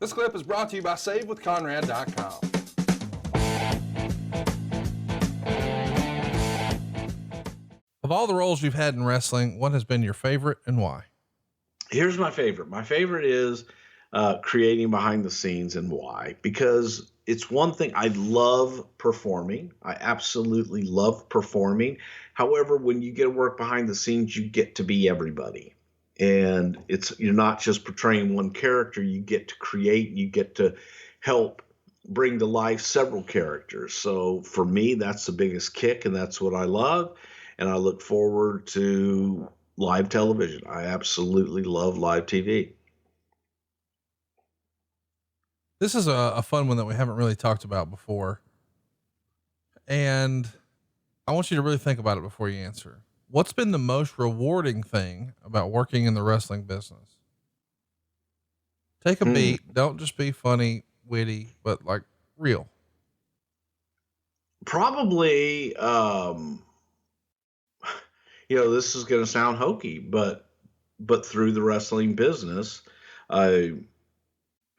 This clip is brought to you by SaveWithConrad.com. Of all the roles you've had in wrestling, what has been your favorite and why? Here's my favorite. My favorite is creating behind the scenes, and why? Because it's one thing. I love performing. I absolutely love performing. However, when you get to work behind the scenes, you get to be everybody. And you're not just portraying one character. You get to create, you get to help bring to life several characters. So for me, that's the biggest kick, and that's what I love. And I look forward to live television. I absolutely love live TV. This is a fun one that we haven't really talked about before. And I want you to really think about it before you answer. What's been the most rewarding thing about working in the wrestling business? Take a beat. Don't just be funny, witty, but like real. Probably, this is going to sound hokey, but through the wrestling business, I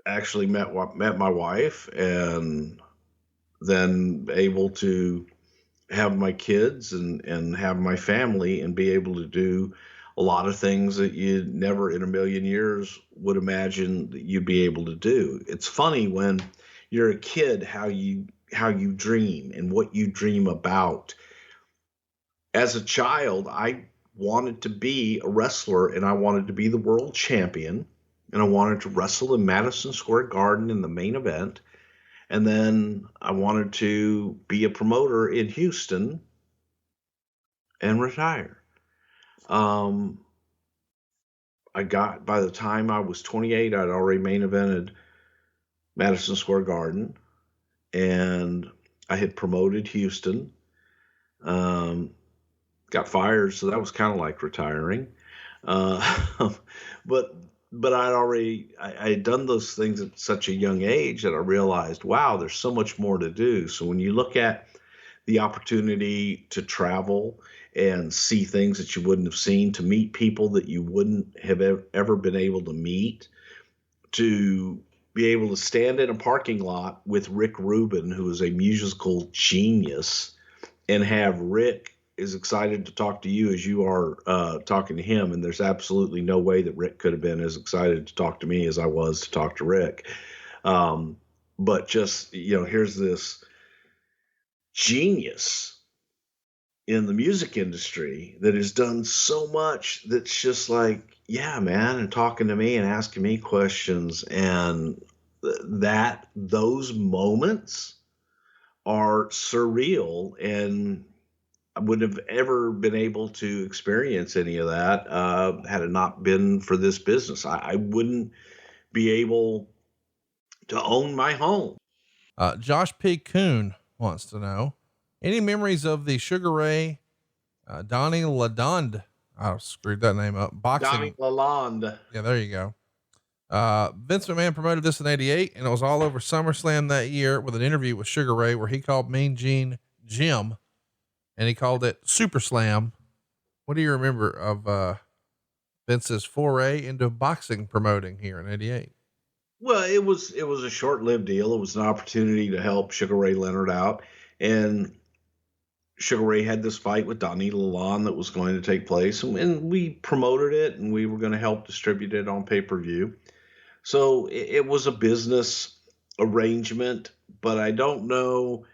actually met my wife, and then able to have my kids and have my family, and be able to do a lot of things that you never in a million years would imagine that you'd be able to do. It's funny when you're a kid, how you dream and what you dream about. As a child, I wanted to be a wrestler, and I wanted to be the world champion, and I wanted to wrestle in Madison Square Garden in the main event. And then I wanted to be a promoter in Houston and retire. By the time I was 28, I'd already main evented Madison Square Garden, and I had promoted Houston. Got fired, so that was kind of like retiring. But I had done those things at such a young age that I realized, wow, there's so much more to do. So when you look at the opportunity to travel and see things that you wouldn't have seen, to meet people that you wouldn't have ever been able to meet, to be able to stand in a parking lot with Rick Rubin, who is a musical genius, and have Rick is excited to talk to you as you are talking to him. And there's absolutely no way that Rick could have been as excited to talk to me as I was to talk to Rick. But just, here's this genius in the music industry that has done so much that's just like, yeah, man, and talking to me and asking me questions. And those moments are surreal, and I wouldn't have ever been able to experience any of that had it not been for this business. I wouldn't be able to own my home. Josh P. Kuhn wants to know, any memories of the Sugar Ray, Donnie Lalonde? I screwed that name up. Boxing. Donnie Lalonde. Yeah, there you go. Vince McMahon promoted this in '88, and it was all over SummerSlam that year with an interview with Sugar Ray where he called Mean Gene Jim, and he called it Super Slam. What do you remember of Vince's foray into boxing promoting here in '88? Well, it was a short-lived deal. It was an opportunity to help Sugar Ray Leonard out, and Sugar Ray had this fight with Donnie Lalonde that was going to take place, and we promoted it, and we were going to help distribute it on pay-per-view. So it was a business arrangement, but I don't know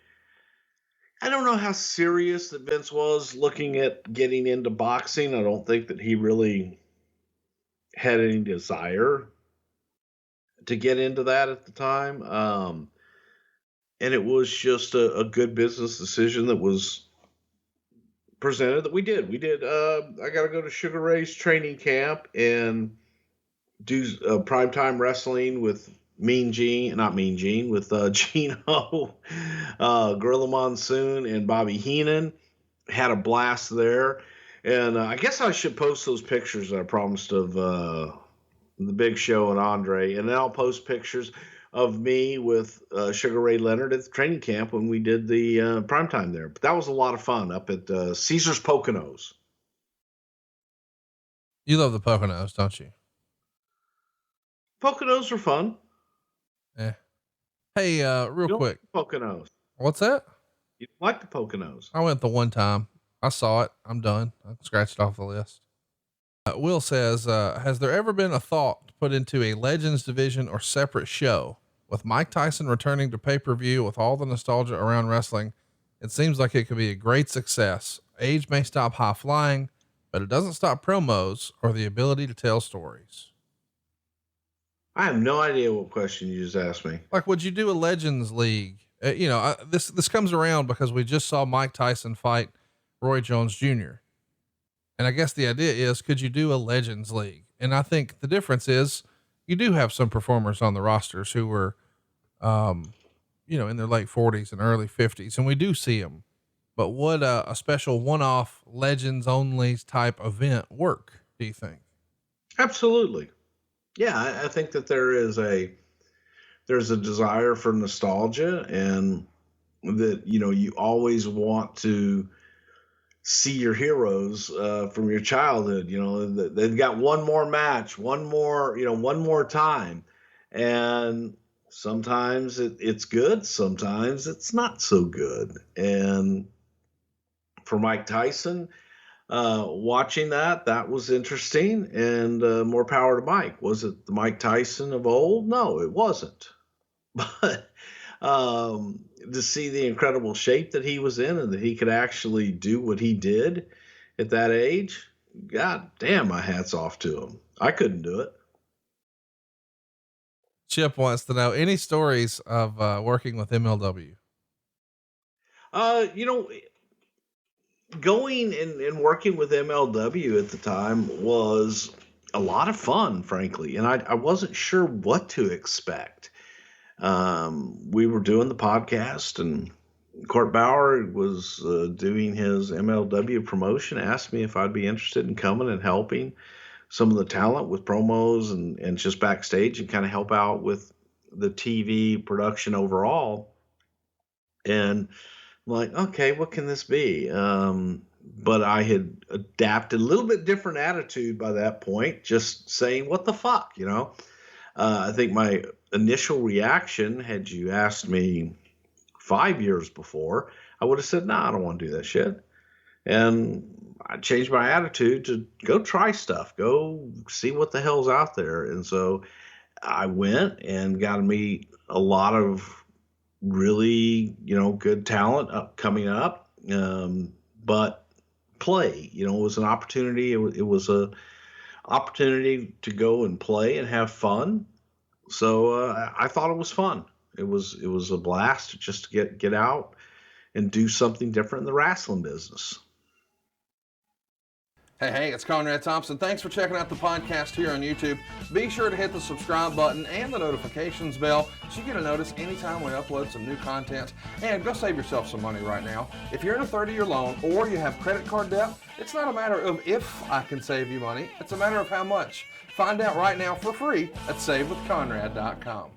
how serious that Vince was looking at getting into boxing. I don't think that he really had any desire to get into that at the time. And it was just a good business decision that was presented that we did. I got to go to Sugar Ray's training camp and do primetime wrestling with with Gino, Gorilla Monsoon, and Bobby Heenan. Had a blast there. And I guess I should post those pictures that I promised of the Big Show and Andre. And then I'll post pictures of me with Sugar Ray Leonard at the training camp when we did the primetime there. But that was a lot of fun up at Caesar's Poconos. You love the Poconos, don't you? Poconos are fun. Eh. Hey, real You don't quick. like Poconos. What's that? You don't like the Poconos. I went the one time. I saw it. I'm done. I scratched it off the list. Will says, has there ever been a thought put into a Legends division or separate show with Mike Tyson returning to pay-per-view with all the nostalgia around wrestling? It seems like it could be a great success. Age may stop high flying, but it doesn't stop promos or the ability to tell stories. I have no idea what question you just asked me. Like, would you do a Legends League? This comes around because we just saw Mike Tyson fight Roy Jones Jr. And I guess the idea is, could you do a Legends League? And I think the difference is you do have some performers on the rosters who were, in their late 40s and early 50s, and we do see them. But would a special one-off Legends only type event work, do you think? Absolutely. Yeah, I think that there's a desire for nostalgia, and that, you always want to see your heroes from your childhood. They've got one more match, one more time. And sometimes it's good, sometimes it's not so good. And for Mike Tyson, watching that was interesting, and more power to Mike. Was it the Mike Tyson of old? No, it wasn't. But to see the incredible shape that he was in, and that he could actually do what he did at that age, God damn, my hat's off to him. I couldn't do it. Chip wants to know any stories of working with MLW. Going and working with MLW at the time was a lot of fun, frankly. And I wasn't sure what to expect. We were doing the podcast, and Court Bauer was doing his MLW promotion, asked me if I'd be interested in coming and helping some of the talent with promos and just backstage, and kind of help out with the TV production overall. And I'm like, okay, what can this be? But I had adapted a little bit different attitude by that point, just saying, what the fuck, I think my initial reaction, had you asked me 5 years before, I would have said, no, I don't want to do that shit. And I changed my attitude to go try stuff, go see what the hell's out there. And so I went and got to meet a lot of really, good talent coming up. But play, it was an opportunity. It was a opportunity to go and play and have fun. So I thought it was fun. It was a blast just to get out and do something different in the wrestling business. Hey, it's Conrad Thompson. Thanks for checking out the podcast here on YouTube. Be sure to hit the subscribe button and the notifications bell so you get a notice anytime we upload some new content. And go save yourself some money right now. If you're in a 30-year loan or you have credit card debt, it's not a matter of if I can save you money. It's a matter of how much. Find out right now for free at SaveWithConrad.com.